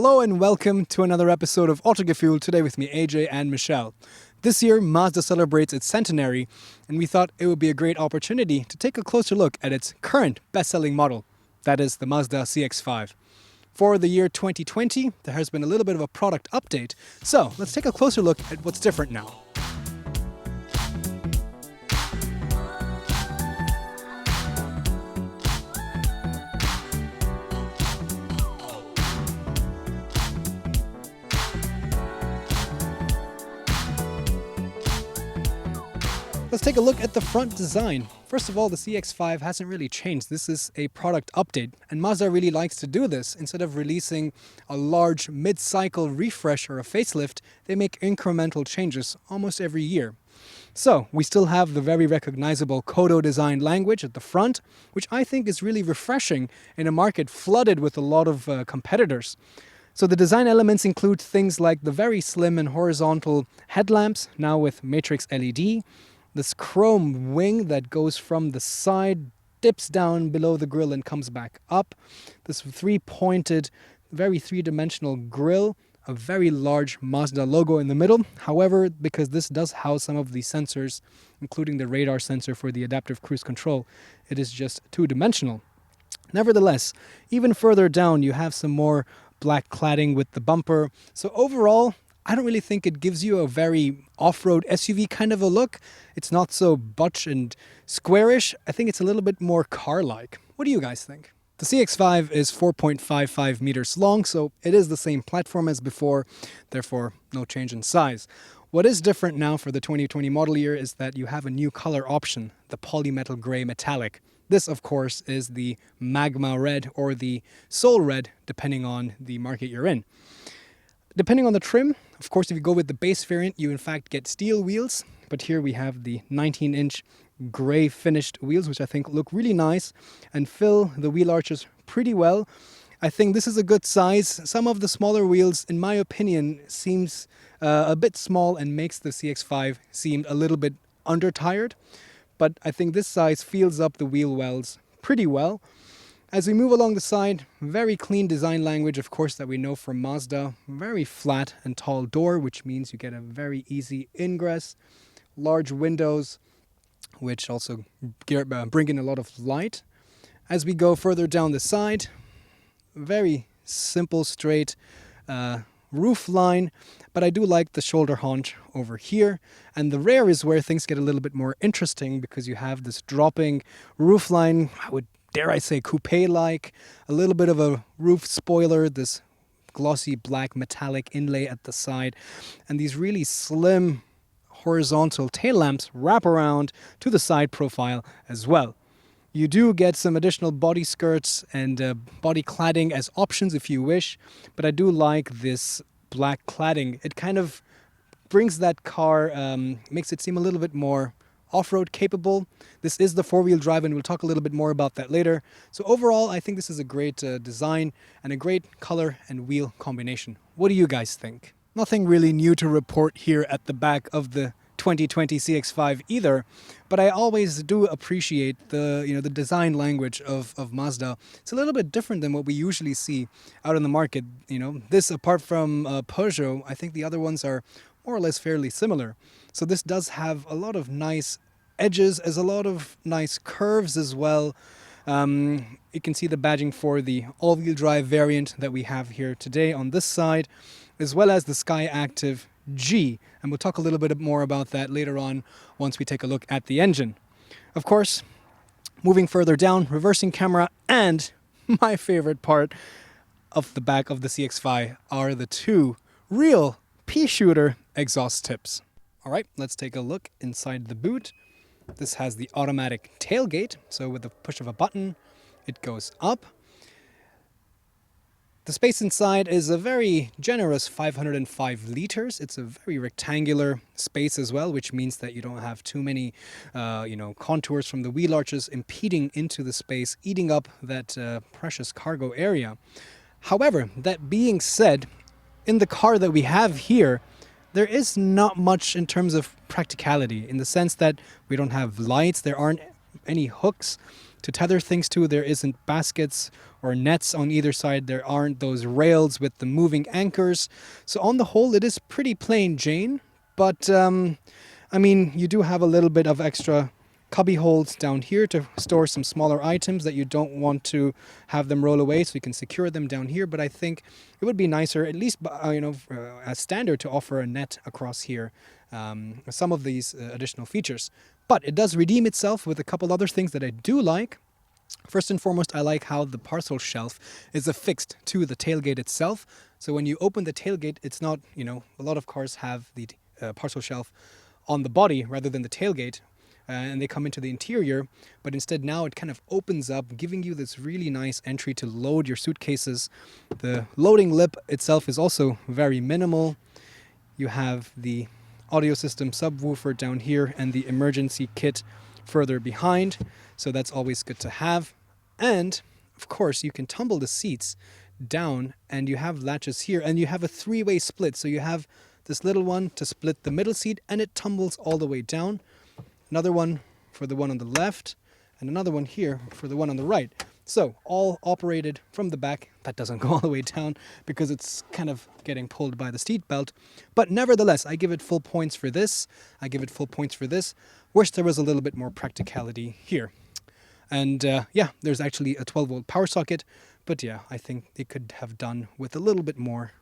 Hello and welcome to another episode of Autogefühl, today with me AJ and Michelle. This year Mazda celebrates its centenary and we thought it would be a great opportunity to take a closer look at its current best-selling model, that is the Mazda CX-5. For the year 2020 there has been a little bit of a product update, so let's take a closer look at what's different now. Let's take a look at the front design. First of all, the CX-5 hasn't really changed. This is a product update, and Mazda really likes to do this. Instead of releasing a large mid-cycle refresh or a facelift, they make incremental changes almost every year. So, we still have the very recognizable COD design language at the front, which I think is really refreshing in a market flooded with a lot of competitors. So the design elements include things like the very slim and horizontal headlamps, now with matrix LED, this chrome wing that goes from the side, dips down below the grille and comes back up. This three-pointed, very three-dimensional grille, a very large Mazda logo in the middle. However, because this does house some of the sensors, including the radar sensor for the adaptive cruise control, it is just two-dimensional. Nevertheless, even further down you have some more black cladding with the bumper. So overall, I don't really think it gives you a very off-road SUV kind of a look. It's not so butch and squarish. I think it's a little bit more car-like. What do you guys think? The CX-5 is 4.55 meters long, so it is the same platform as before, therefore no change in size. What is different now for the 2020 model year is that you have a new color option, the polymetal gray metallic. This, of course, is the magma red or the soul red, depending on the market you're in. Depending on the trim, of course, if you go with the base variant, you in fact get steel wheels. But here we have the 19-inch gray finished wheels, which I think look really nice and fill the wheel arches pretty well. I think this is a good size. Some of the smaller wheels, in my opinion, seems a bit small and makes the CX-5 seem a little bit under-tired. But I think this size feels up the wheel wells pretty well. As we move along the side, very clean design language, of course, that we know from Mazda. Very flat and tall door, which means you get a very easy ingress. Large windows, which also bring in a lot of light. As we go further down the side, very simple, straight roof line, but I do like the shoulder haunch over here. And the rear is where things get a little bit more interesting because you have this dropping roof line, dare I say coupe-like, a little bit of a roof spoiler, this glossy black metallic inlay at the side, and these really slim horizontal tail lamps wrap around to the side profile as well. You do get some additional body skirts and body cladding as options if you wish, but I do like this black cladding. It kind of brings that car, makes it seem a little bit more off-road capable. This is the four-wheel drive and we'll talk a little bit more about that later. So overall, I think this is a great design and a great color and wheel combination. What do you guys think? Nothing really new to report here at the back of the 2020 CX-5 either, but I always do appreciate the design language of Mazda. It's a little bit different than what we usually see out in the market. This, apart from Peugeot, I think the other ones are more or less fairly similar. So this does have a lot of nice edges, as a lot of nice curves as well. You can see the badging for the all-wheel drive variant that we have here today on this side, as well as the Skyactiv-G. And we'll talk a little bit more about that later on once we take a look at the engine. Of course, moving further down, reversing camera, and my favorite part of the back of the CX-5 are the two real pea-shooter exhaust tips. All right, let's take a look inside the boot. This has the automatic tailgate, so with the push of a button, it goes up. The space inside is a very generous 505 liters. It's a very rectangular space as well, which means that you don't have too many, contours from the wheel arches impeding into the space, eating up that precious cargo area. However, that being said, in the car that we have here, there is not much in terms of practicality, in the sense that we don't have lights, there aren't any hooks to tether things to, there isn't baskets or nets on either side. There aren't those rails with the moving anchors. So on the whole, it is pretty plain Jane. But I mean, you do have a little bit of extra cubby holes down here to store some smaller items that you don't want to have them roll away, so you can secure them down here. But I think it would be nicer, at least as standard, to offer a net across here, some of these additional features. But it does redeem itself with a couple other things that I do like. First and foremost, I like how the parcel shelf is affixed to the tailgate itself. So when you open the tailgate, it's not, a lot of cars have the parcel shelf on the body rather than the tailgate, and they come into the interior, but instead now it kind of opens up, giving you this really nice entry to load your suitcases. The loading lip itself is also very minimal. You have the audio system subwoofer down here and the emergency kit further behind, so that's always good to have. And of course you can tumble the seats down, and you have latches here, and you have a three-way split, so you have this little one to split the middle seat, and it tumbles all the way down. Another one for the one on the left, and another one here for the one on the right. So all operated from the back. That doesn't go all the way down because it's kind of getting pulled by the seat belt. But nevertheless, I give it full points for this. I give it full points for this. Wish there was a little bit more practicality here. And yeah, there's actually a 12-volt power socket. But yeah, I think they could have done with a little bit more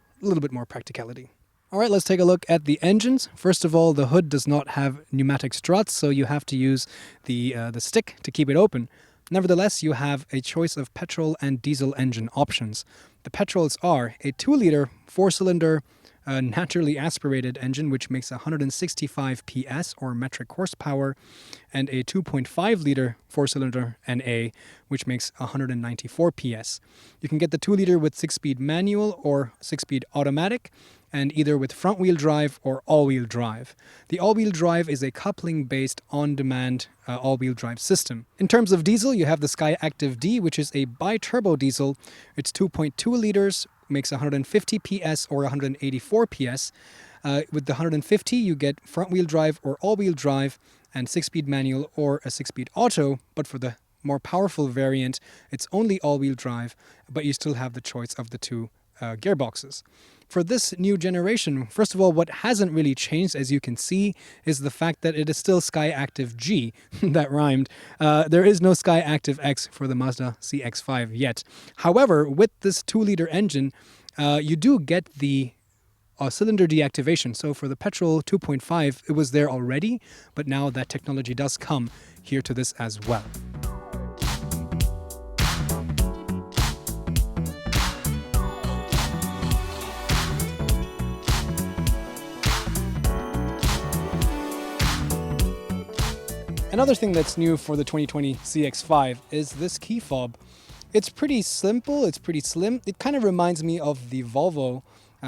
practicality. All right, let's take a look at the engines. First of all, the hood does not have pneumatic struts, so you have to use the stick to keep it open. Nevertheless, you have a choice of petrol and diesel engine options. The petrols are a 2-liter 4-cylinder naturally aspirated engine, which makes 165 PS or metric horsepower, and a 2.5-liter 4-cylinder NA, which makes 194 PS. You can get the 2-liter with 6-speed manual or 6-speed automatic, and either with front-wheel drive or all-wheel drive. The all-wheel drive is a coupling-based on-demand all-wheel drive system. In terms of diesel, you have the Skyactiv-G, which is a bi-turbo diesel. It's 2.2 liters, makes 150 PS or 184 PS. With the 150, you get front-wheel drive or all-wheel drive and 6-speed manual or a 6-speed auto, but for the more powerful variant, it's only all-wheel drive, but you still have the choice of the two gearboxes. For this new generation, first of all, what hasn't really changed, as you can see, is the fact that it is still Skyactiv-G. That rhymed. There is no Skyactiv-X for the Mazda CX-5 yet. However, with this 2-liter engine, you do get the cylinder deactivation. So for the petrol 2.5, it was there already, but now that technology does come here to this as well. Another thing that's new for the 2020 CX-5 is this key fob. It's pretty simple, it's pretty slim. It kind of reminds me of the Volvo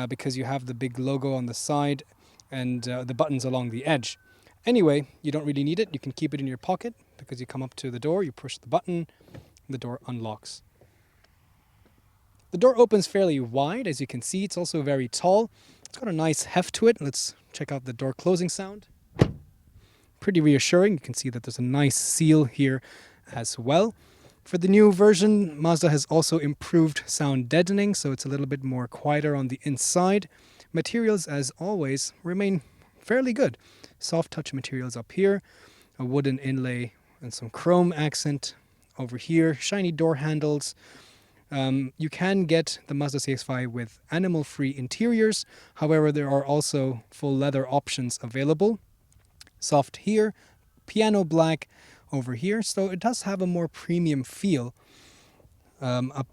because you have the big logo on the side and the buttons along the edge. Anyway, you don't really need it. You can keep it in your pocket because you come up to the door, you push the button, the door unlocks. The door opens fairly wide, as you can see. It's also very tall. It's got a nice heft to it. Let's check out the door closing sound. Pretty reassuring. You can see that there's a nice seal here as well. For the new version, Mazda has also improved sound deadening, so it's a little bit more quieter on the inside. Materials, as always, remain fairly good. Soft touch materials up here, a wooden inlay and some chrome accent over here, shiny door handles. You can get the Mazda CX-5 with animal-free interiors. However, there are also full leather options available. Soft here, piano black over here, so it does have a more premium feel. A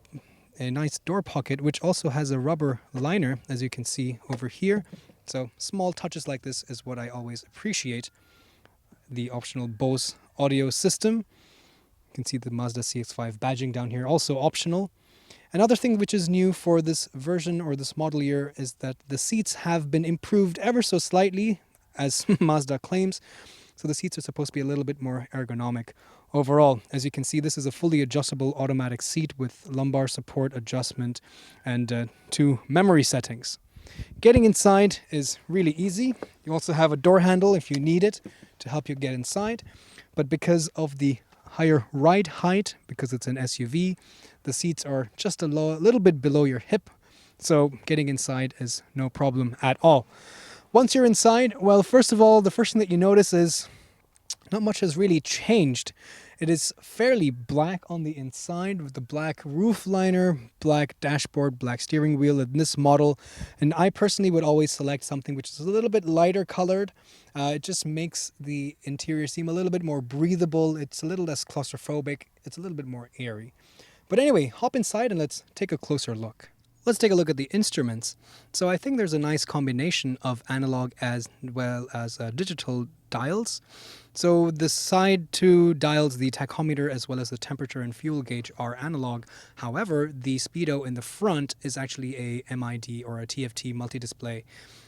nice door pocket, which also has a rubber liner, as you can see over here. So small touches like this is what I always appreciate. The optional Bose audio system. You can see the Mazda CX-5 badging down here, also optional. Another thing which is new for this version or this model year is that the seats have been improved ever so slightly, as Mazda claims. So the seats are supposed to be a little bit more ergonomic overall. As you can see, this is a fully adjustable automatic seat with lumbar support adjustment and 2 memory settings. Getting inside is really easy. You also have a door handle if you need it to help you get inside. But because of the higher ride height because it's an SUV. The seats are just a little bit below your hip, so getting inside is no problem at all. Once you're inside, well, first of all, the first thing that you notice is not much has really changed. It is fairly black on the inside with the black roof liner, black dashboard, black steering wheel in this model. And I personally would always select something which is a little bit lighter colored. It just makes the interior seem a little bit more breathable. It's a little less claustrophobic. It's a little bit more airy. But anyway, hop inside and let's take a closer look. Let's take a look at the instruments. So I think there's a nice combination of analog as well as digital dials. So the side two dials, the tachometer as well as the temperature and fuel gauge, are analog. However, the speedo in the front is actually a MID or a TFT multi-display.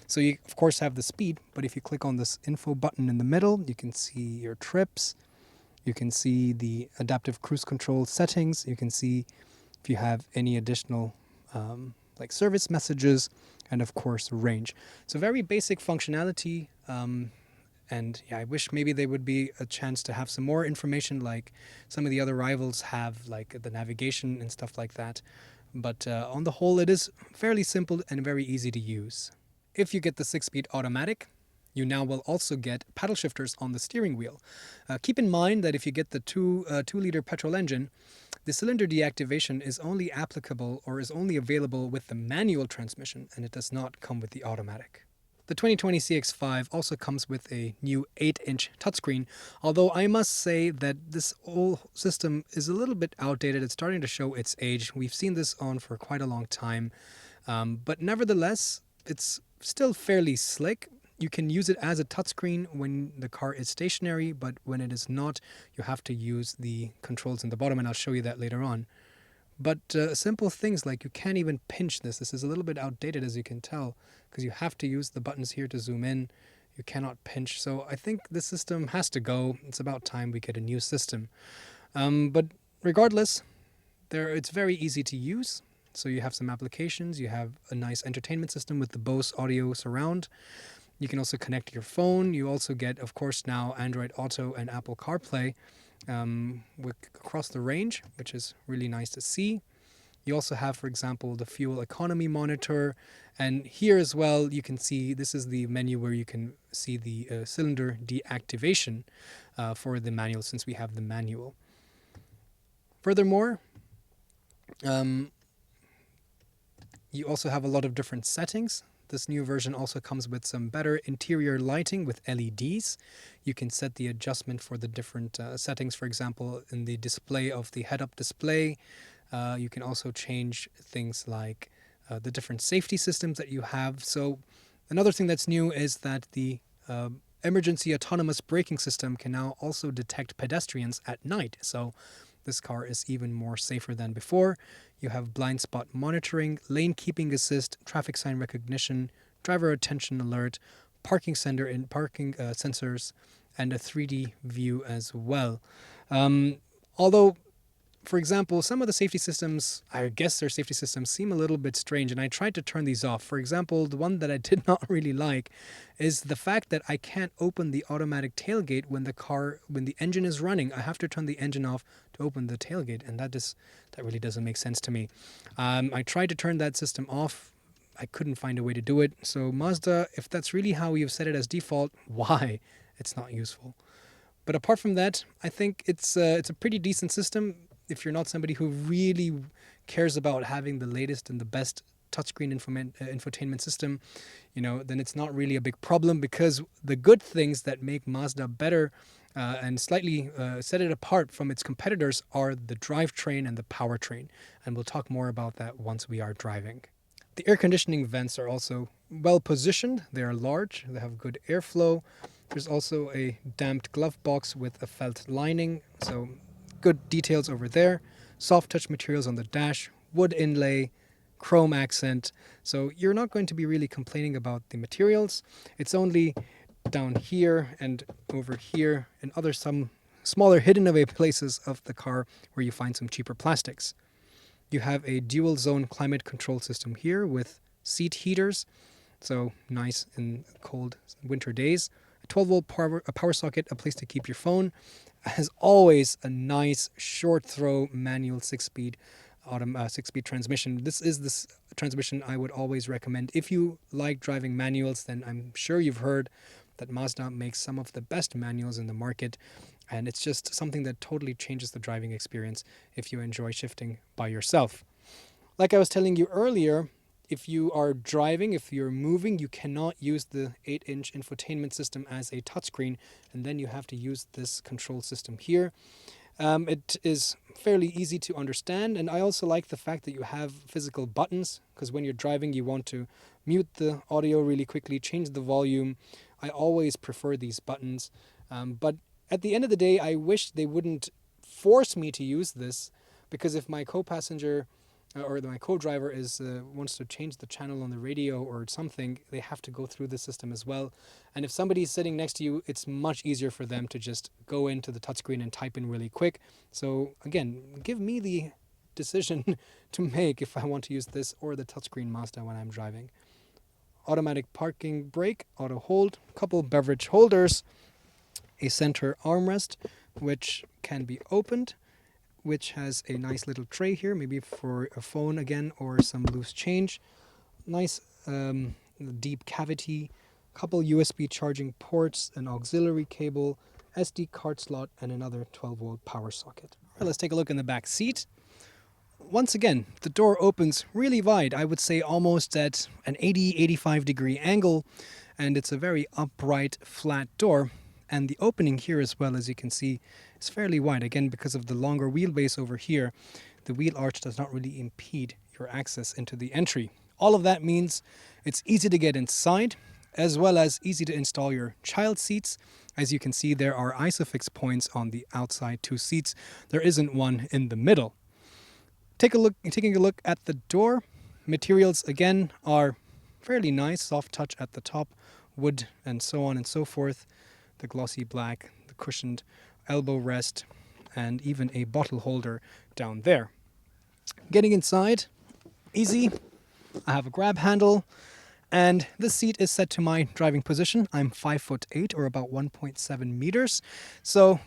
So you of course have the speed, but if you click on this info button in the middle, you can see your trips. You can see the adaptive cruise control settings. You can see if you have any additional like service messages, and of course range. So very basic functionality. And yeah, I wish maybe there would be a chance to have some more information like some of the other rivals have, like the navigation and stuff like that. But on the whole, it is fairly simple and very easy to use. If you get the 6-speed automatic, you now will also get paddle shifters on the steering wheel. Keep in mind that if you get the 2-liter petrol engine, the cylinder deactivation is only applicable or is only available with the manual transmission, and it does not come with the automatic. The 2020 CX-5 also comes with a new 8-inch touchscreen, although I must say that this whole system is a little bit outdated. It's starting to show its age. We've seen this on for quite a long time, but nevertheless, it's still fairly slick. You can use it as a touchscreen when the car is stationary, but when it is not, you have to use the controls in the bottom, and I'll show you that later on. But simple things like you can't even pinch this. This is a little bit outdated, as you can tell, because you have to use the buttons here to zoom in. You cannot pinch. So I think this system has to go. It's about time we get a new system. But regardless, it's very easy to use. So you have some applications. You have a nice entertainment system with the Bose Audio Surround. You can also connect your phone. You also get, of course, now Android Auto and Apple CarPlay across the range, which is really nice to see. You also have, for example, the fuel economy monitor. And here as well, you can see this is the menu where you can see the cylinder deactivation for the manual, since we have the manual. Furthermore, you also have a lot of different settings. This new version also comes with some better interior lighting with LEDs. You can set the adjustment for the different settings, for example, in the display of the head-up display. You can also change things like the different safety systems that you have. So another thing that's new is that the emergency autonomous braking system can now also detect pedestrians at night. So this car is even more safer than before. You have blind spot monitoring, lane keeping assist, traffic sign recognition, driver attention alert, parking sensors, and a 3D view as well. Although, for example, some of the safety systems, I guess their safety systems seem a little bit strange, and I tried to turn these off. For example, the one that I did not really like is the fact that I can't open the automatic tailgate when the engine is running. I have to turn the engine off to open the tailgate, and that really doesn't make sense to me. I tried to turn that system off. I couldn't find a way to do it. So Mazda, if that's really how you've set it as default, why? It's not useful. But apart from that, I think it's a pretty decent system. If you're not somebody who really cares about having the latest and the best touchscreen infotainment system, then it's not really a big problem, because the good things that make Mazda better and slightly set it apart from its competitors are the drivetrain and the powertrain. And we'll talk more about that once we are driving. The air conditioning vents are also well positioned. They are large. They have good airflow. There's also a damped glove box with a felt lining. So good details over there. Soft touch materials on the dash, wood inlay, chrome accent. So you're not going to be really complaining about the materials. It's only down here and over here and some smaller hidden away places of the car where you find some cheaper plastics. You have a dual zone climate control system here with seat heaters. So nice in cold winter days. 12-volt power socket, a place to keep your phone, As always, a nice short throw manual six-speed transmission. This is this transmission I would always recommend. If you like driving manuals, then I'm sure you've heard that Mazda makes some of the best manuals in the market, and it's just something that totally changes the driving experience if you enjoy shifting by yourself. Like I was telling you earlier, if you are driving, if you're moving, you cannot use the 8-inch infotainment system as a touchscreen, and then you have to use this control system here. It is fairly easy to understand, and I also like the fact that you have physical buttons, because when you're driving you want to mute the audio really quickly, change the volume. I always prefer these buttons, but at the end of the day I wish they wouldn't force me to use this, because if my co-passenger or my co-driver wants to change the channel on the radio or something, they have to go through the system as well. And if somebody's sitting next to you, it's much easier for them to just go into the touchscreen and type in really quick. So again, give me the decision to make if I want to use this or the touchscreen Mazda when I'm driving. Automatic parking brake, auto hold, couple beverage holders, a center armrest which can be opened, which has a nice little tray here, maybe for a phone again or some loose change. Nice deep cavity, couple USB charging ports, an auxiliary cable, SD card slot, and another 12-volt power socket. All right, let's take a look in the back seat. Once again, the door opens really wide. I would say almost at an 80-85 degree angle, and it's a very upright, flat door. And the opening here as well, as you can see, is fairly wide. Again, because of the longer wheelbase over here, the wheel arch does not really impede your access into the entry. All of that means it's easy to get inside, as well as easy to install your child seats. As you can see, there are ISOFIX points on the outside two seats. There isn't one in the middle. Taking a look at the door, materials again are fairly nice, soft touch at the top, wood and so on and so forth. The glossy black, the cushioned elbow rest, and even a bottle holder down there. Getting inside, easy. I have a grab handle, and this seat is set to my driving position. I'm 5'8" or about 1.7 meters. So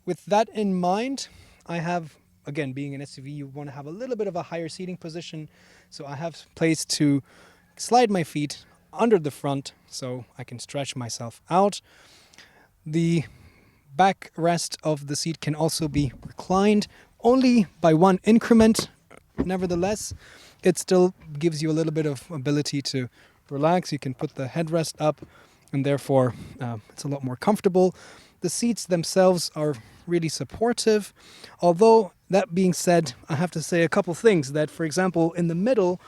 with that in mind, I have, again, being an SUV, you want to have a little bit of a higher seating position. So I have place to slide my feet under the front so I can stretch myself out. The backrest of the seat can also be reclined only by one increment. Nevertheless, it still gives you a little bit of ability to relax. You can put the headrest up, and therefore it's a lot more comfortable. The seats themselves are really supportive. Although, that being said, I have to say a couple things. That, for example, in the middle,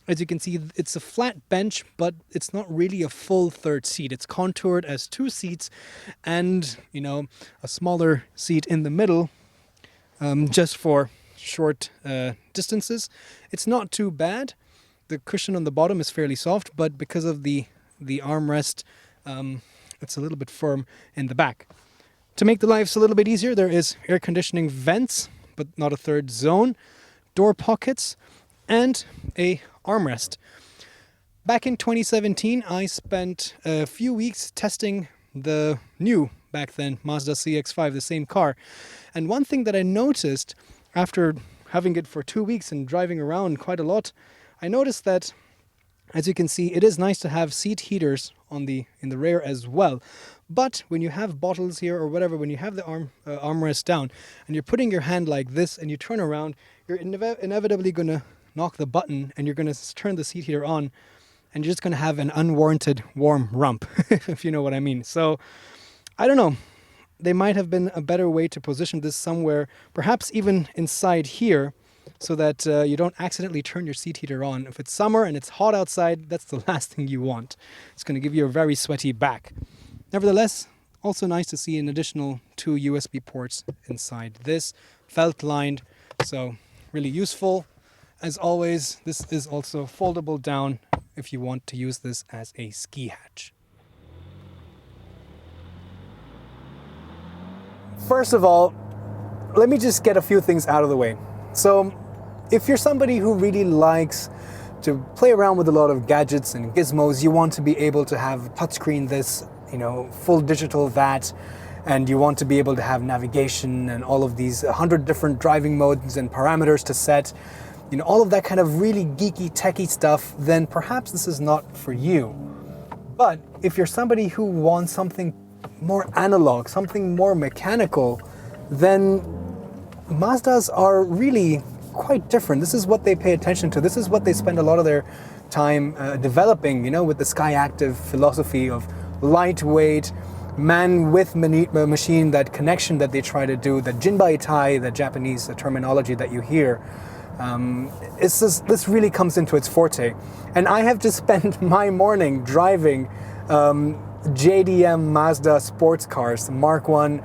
as you can see, it's a flat bench, but it's not really a full third seat. It's contoured as two seats and, a smaller seat in the middle, just for short distances. It's not too bad. The cushion on the bottom is fairly soft, but because of the armrest, it's a little bit firm in the back. To make the lives a little bit easier, there is air conditioning vents, but not a third zone, door pockets, and a armrest. Back in 2017, I spent a few weeks testing the new, back then, Mazda CX-5, the same car. And one thing that I noticed after having it for 2 weeks and driving around quite a lot, I noticed that, as you can see, it is nice to have seat heaters in the rear as well. But when you have bottles here or whatever, when you have the armrest down and you're putting your hand like this and you turn around, you're inevitably going to knock the button and you're going to turn the seat heater on, and you're just going to have an unwarranted warm rump, if you know what I mean. So, I don't know. There might have been a better way to position this somewhere, perhaps even inside here, so that you don't accidentally turn your seat heater on. If it's summer and it's hot outside, that's the last thing you want. It's going to give you a very sweaty back. Nevertheless, also nice to see an additional 2 USB ports inside this, felt lined, so really useful. As always, this is also foldable down if you want to use this as a ski hatch. First of all, let me just get a few things out of the way. So, if you're somebody who really likes to play around with a lot of gadgets and gizmos, you want to be able to have touchscreen this, full digital that, and you want to be able to have navigation and all of these 100 different driving modes and parameters to set, all of that kind of really geeky, techie stuff, then perhaps this is not for you. But if you're somebody who wants something more analog, something more mechanical, then Mazdas are really quite different. This is what they pay attention to. This is what they spend a lot of their time developing, with the Skyactiv philosophy of lightweight, man with machine, that connection that they try to do, the Jinbaitai, the Japanese terminology that you hear. This really comes into its forte. And I have just spent my morning driving JDM Mazda sports cars, the Mark 1,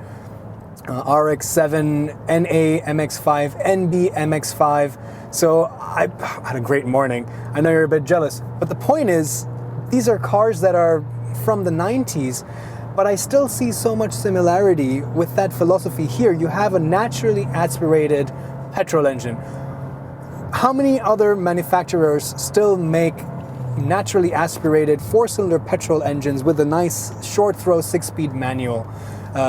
RX-7, NA MX-5, NB MX-5. So I had a great morning. I know you're a bit jealous. But the point is, these are cars that are from the 90s, but I still see so much similarity with that philosophy here. You have a naturally aspirated petrol engine. How many other manufacturers still make naturally aspirated 4-cylinder petrol engines with a nice short-throw 6-speed manual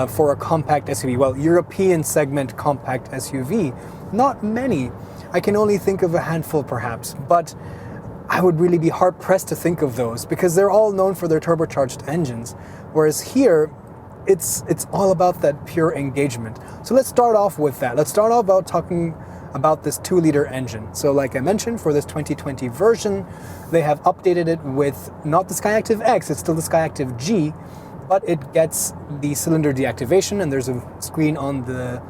for a compact SUV? Well, European segment compact SUV. Not many. I can only think of a handful perhaps, but I would really be hard-pressed to think of those because they're all known for their turbocharged engines. Whereas here, it's all about that pure engagement. So let's start off with that. Let's start off about talking about this 2-liter engine. So like I mentioned, for this 2020 version, they have updated it with not the Skyactiv-X, it's still the Skyactiv-G, but it gets the cylinder deactivation, and there's a screen on the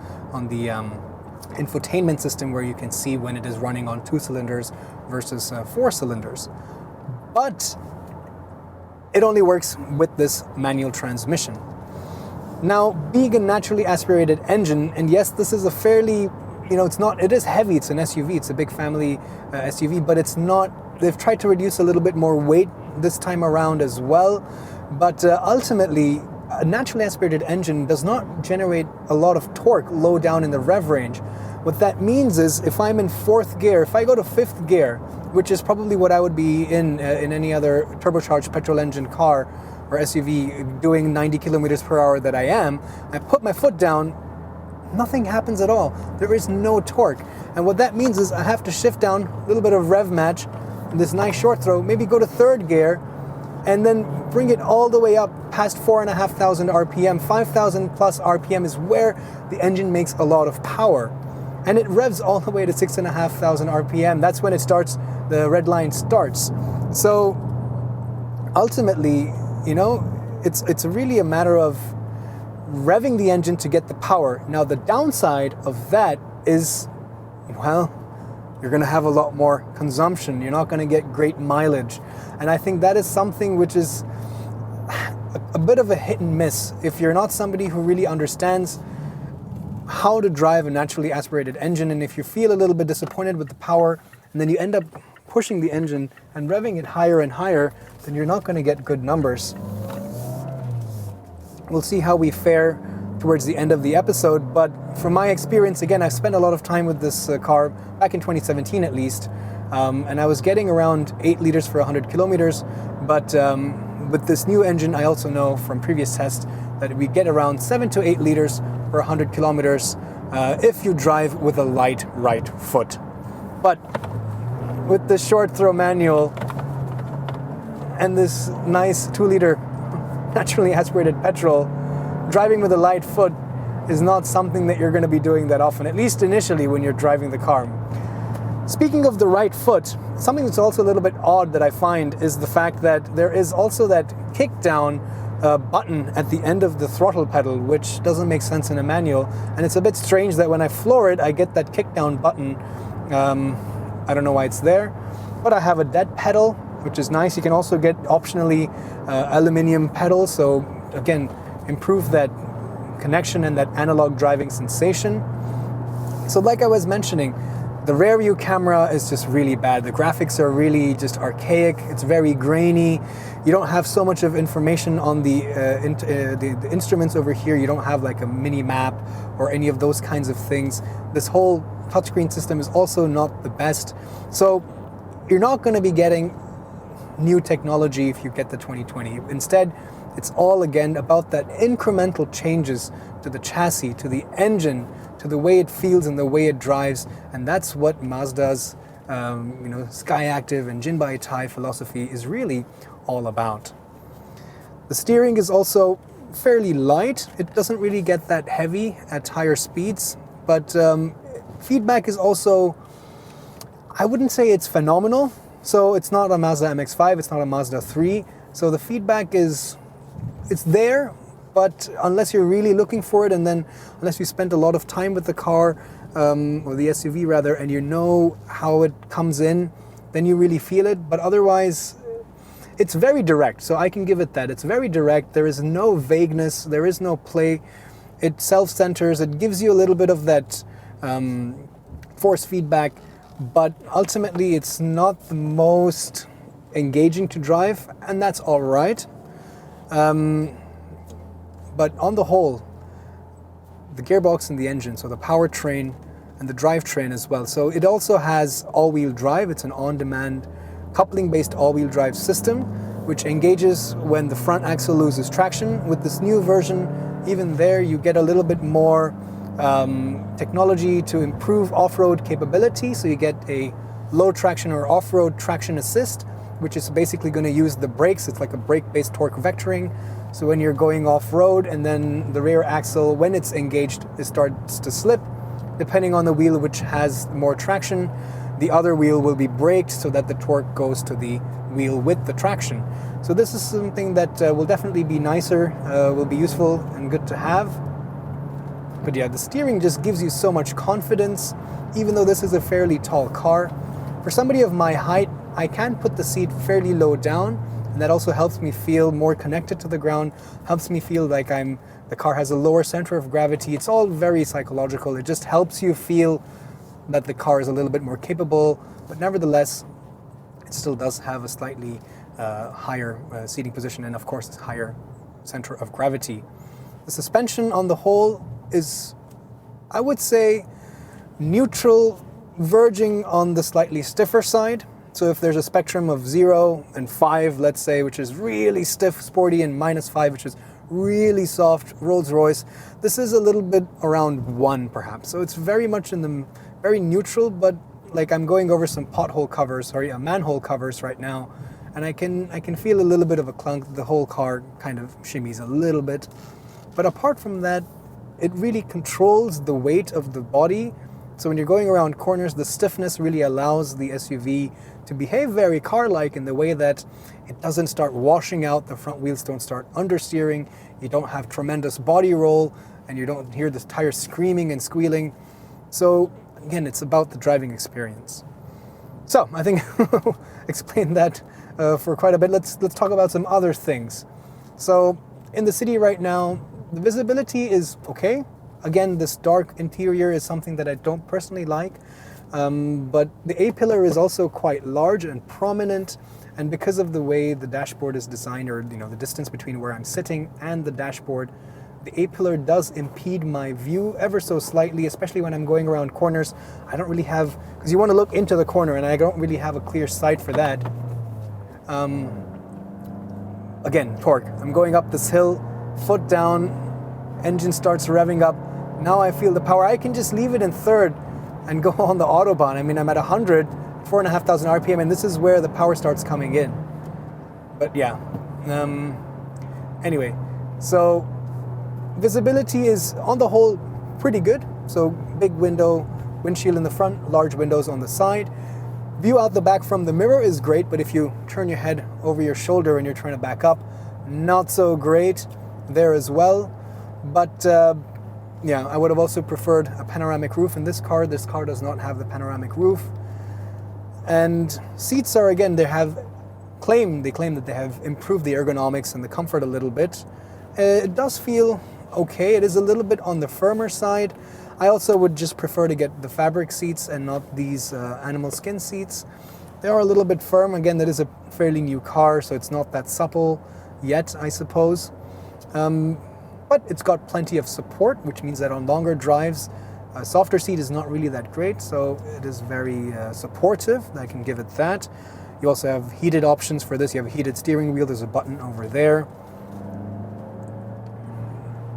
infotainment system where you can see when it is running on 2 cylinders versus 4 cylinders. But it only works with this manual transmission. Now, being a naturally aspirated engine, and yes, this is a fairly, it is heavy, it's an SUV, it's a big family SUV, but it's not, they've tried to reduce a little bit more weight this time around as well, but ultimately, a naturally aspirated engine does not generate a lot of torque low down in the rev range. What that means is, if I'm in 4th gear, if I go to 5th gear, which is probably what I would be in any other turbocharged petrol engine car or SUV doing 90 kilometers per hour that I am, I put my foot down, nothing happens at all. There is no torque. And what that means is I have to shift down a little bit of rev match, this nice short throw, maybe go to 3rd gear, and then bring it all the way up past 4,500 RPM. 5,000 plus RPM is where the engine makes a lot of power. And it revs all the way to 6,500 RPM. That's when it starts, the red line starts. So ultimately, it's really a matter of revving the engine to get the power. Now, the downside of that is, you're going to have a lot more consumption. You're not going to get great mileage. And I think that is something which is a bit of a hit and miss. If you're not somebody who really understands how to drive a naturally aspirated engine, and if you feel a little bit disappointed with the power, and then you end up pushing the engine and revving it higher and higher, then you're not going to get good numbers. We'll see how we fare towards the end of the episode, but from my experience, again, I've spent a lot of time with this car, back in 2017 at least, and I was getting around 8 liters for 100 kilometers, but with this new engine, I also know from previous tests that we get around 7 to 8 liters per 100 kilometers if you drive with a light right foot. But with the short throw manual and this nice 2-liter naturally aspirated petrol, driving with a light foot is not something that you're going to be doing that often, at least initially when you're driving the car. Speaking of the right foot, something that's also a little bit odd that I find is the fact that there is also that kick down button at the end of the throttle pedal, which doesn't make sense in a manual, and it's a bit strange that when I floor it, I get that kick down button. I don't know why it's there, but I have a dead pedal, which is nice. You can also get optionally aluminum pedals, so again, improve that connection and that analog driving sensation. So like I was mentioning, the rear view camera is just really bad. The graphics are really just archaic. It's very grainy. You don't have so much of information on the instruments over here. You don't have like a mini map or any of those kinds of things. This whole touchscreen system is also not the best. So you're not going to be getting new technology if you get the 2020. Instead, it's all again about that incremental changes to the chassis, to the engine, to the way it feels and the way it drives, and that's what Mazda's Skyactiv and Jinbaitai philosophy is really all about. The steering is also fairly light. It doesn't really get that heavy at higher speeds, but feedback is also, I wouldn't say it's phenomenal. So it's not a Mazda MX-5, it's not a Mazda 3. So the feedback it's there, but unless you're really looking for it, and then unless you spent a lot of time with the car, or the SUV rather, and you know how it comes in, then you really feel it. But otherwise, it's very direct. So I can give it that. It's very direct. There is no vagueness. There is no play. It self-centers. It gives you a little bit of that force feedback. But ultimately, it's not the most engaging to drive, and that's all right. But on the whole, the gearbox and the engine, so the powertrain and the drivetrain as well. So it also has all-wheel drive. It's an on-demand coupling-based all-wheel drive system, which engages when the front axle loses traction. With this new version, even there, you get a little bit more technology to improve off-road capability. So you get a low traction or off-road traction assist, which is basically going to use the brakes. It's like a brake-based torque vectoring. So when you're going off-road and then the rear axle, when it's engaged, it starts to slip. Depending on the wheel which has more traction, the other wheel will be braked so that the torque goes to the wheel with the traction. So this is something that will definitely be nicer, will be useful and good to have. But yeah, the steering just gives you so much confidence, even though this is a fairly tall car. For somebody of my height, I can put the seat fairly low down, and that also helps me feel more connected to the ground, helps me feel like the car has a lower center of gravity. It's all very psychological. It just helps you feel that the car is a little bit more capable, but nevertheless, it still does have a slightly higher seating position and of course a higher center of gravity. The suspension on the whole is, I would say, neutral, verging on the slightly stiffer side. So if there's a spectrum of 0 and 5, let's say, which is really stiff, sporty, and -5, which is really soft, Rolls-Royce, this is a little bit around 1 perhaps. So it's very much in the very neutral, but like I'm going over some manhole covers right now, and I can feel a little bit of a clunk. The whole car kind of shimmies a little bit. But apart from that, it really controls the weight of the body. So when you're going around corners, the stiffness really allows the SUV to behave very car-like in the way that it doesn't start washing out, the front wheels don't start understeering, you don't have tremendous body roll, and you don't hear the tires screaming and squealing. So again, it's about the driving experience. So I think explained that for quite a bit. Let's talk about some other things. So in the city right now, the visibility is okay. Again, this dark interior is something that I don't personally like, but the A-pillar is also quite large and prominent, and because of the way the dashboard is designed, or the distance between where I'm sitting and the dashboard, the A-pillar does impede my view ever so slightly, especially when I'm going around corners. I don't really have, because you want to look into the corner, and I don't really have a clear sight for that. Again, torque. I'm going up this hill, foot down, engine starts revving up. Now I feel the power. I can just leave it in third and go on the Autobahn. I mean, I'm at 100, 4,500 RPM, and this is where the power starts coming in. But yeah. Anyway, so visibility is on the whole pretty good. So big windshield in the front, large windows on the side. View out the back from the mirror is great, but if you turn your head over your shoulder and you're trying to back up, not so great there as well. But yeah, I would have also preferred a panoramic roof in this car. This car does not have the panoramic roof. And seats are, again, they claim that they have improved the ergonomics and the comfort a little bit. It does feel okay. It is a little bit on the firmer side. I also would just prefer to get the fabric seats and not these animal skin seats. They are a little bit firm. Again, that is a fairly new car, so it's not that supple yet, I suppose. But it's got plenty of support, which means that on longer drives, a softer seat is not really that great, so it is very supportive. I can give it that. You also have heated options for this. You have a heated steering wheel. There's a button over there.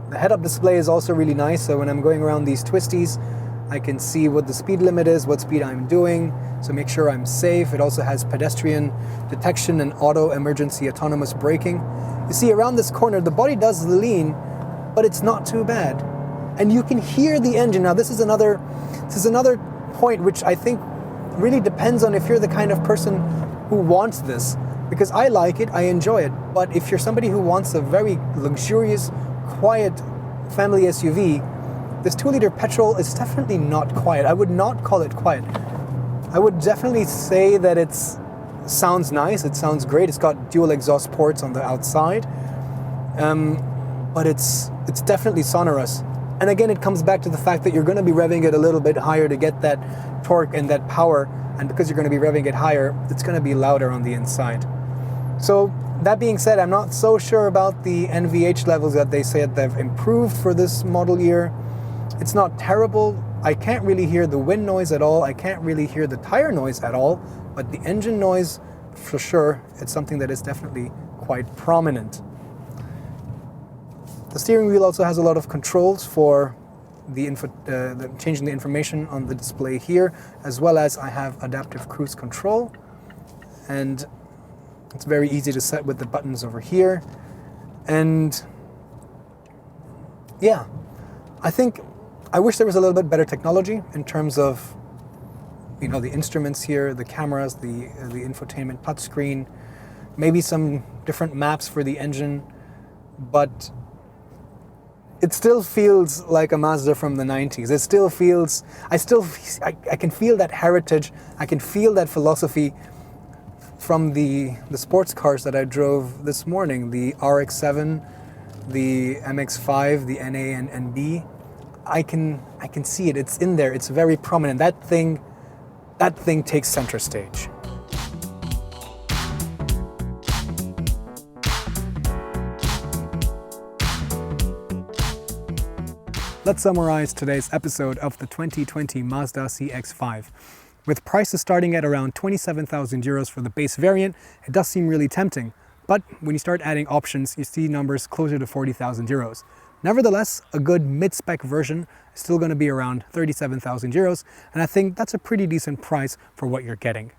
The head-up display is also really nice, so when I'm going around these twisties, I can see what the speed limit is, what speed I'm doing, so make sure I'm safe. It also has pedestrian detection and auto emergency autonomous braking. You see, around this corner, the body does lean, but it's not too bad. And you can hear the engine. Now, this is another point which I think really depends on if you're the kind of person who wants this, because I like it, I enjoy it. But if you're somebody who wants a very luxurious, quiet family SUV, this 2-liter petrol is definitely not quiet. I would not call it quiet. I would definitely say that it sounds nice, it sounds great. It's got dual exhaust ports on the outside, but it's definitely sonorous. And again, it comes back to the fact that you're going to be revving it a little bit higher to get that torque and that power, and because you're going to be revving it higher, it's going to be louder on the inside. So that being said, I'm not so sure about the NVH levels that they said they've improved for this model year. It's not terrible. I can't really hear the wind noise at all. I can't really hear the tire noise at all, but the engine noise, for sure, it's something that is definitely quite prominent. The steering wheel also has a lot of controls for changing the information on the display here, as well as I have adaptive cruise control, and it's very easy to set with the buttons over here. And yeah, I wish there was a little bit better technology in terms of, you know, the instruments here, the cameras, the infotainment touchscreen, maybe some different maps for the engine, but it still feels like a Mazda from the 90s. It still feels, I can feel that heritage, I can feel that philosophy from the sports cars that I drove this morning, the RX-7, the MX-5, the NA and NB. I can see it. It's in there. It's very prominent. That thing takes center stage. Let's summarize today's episode of the 2020 Mazda CX-5. With prices starting at around 27,000 euros for the base variant, it does seem really tempting. But when you start adding options, you see numbers closer to 40,000 euros. Nevertheless, a good mid-spec version is still going to be around 37,000 euros, and I think that's a pretty decent price for what you're getting.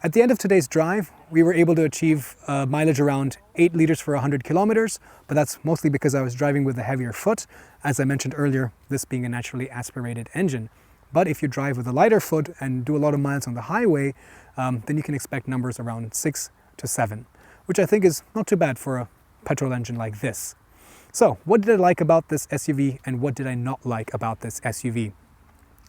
At the end of today's drive, we were able to achieve mileage around 8 liters for 100 kilometers, but that's mostly because I was driving with a heavier foot, as I mentioned earlier, this being a naturally aspirated engine. But if you drive with a lighter foot and do a lot of miles on the highway, then you can expect numbers around 6 to 7, which I think is not too bad for a petrol engine like this. So, what did I like about this SUV and what did I not like about this SUV?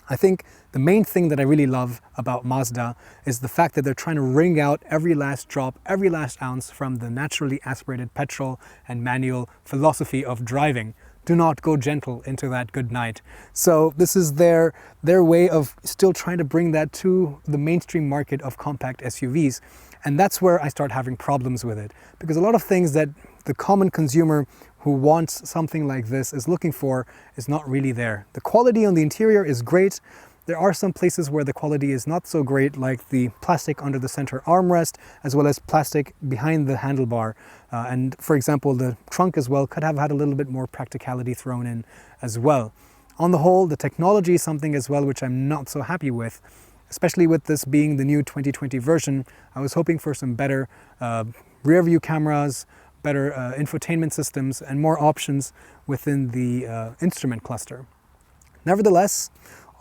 I think the main thing that I really love about Mazda is the fact that they're trying to wring out every last drop, every last ounce from the naturally aspirated petrol and manual philosophy of driving. Do not go gentle into that good night. So this is their way of still trying to bring that to the mainstream market of compact SUVs. And that's where I start having problems with it. Because a lot of things that the common consumer who wants something like this is looking for is not really there. The quality on the interior is great. There are some places where the quality is not so great, like the plastic under the center armrest, as well as plastic behind the handlebar. And for example, the trunk as well could have had a little bit more practicality thrown in as well. On the whole, the technology is something as well which I'm not so happy with, especially with this being the new 2020 version. I was hoping for some better rear view cameras, better infotainment systems, and more options within the instrument cluster. Nevertheless,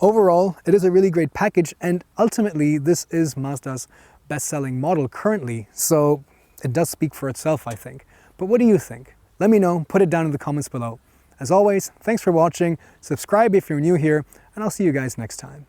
overall, it is a really great package, and ultimately this is Mazda's best-selling model currently, so it does speak for itself, I think. But what do you think? Let me know, put it down in the comments below. As always, thanks for watching, subscribe if you're new here, and I'll see you guys next time.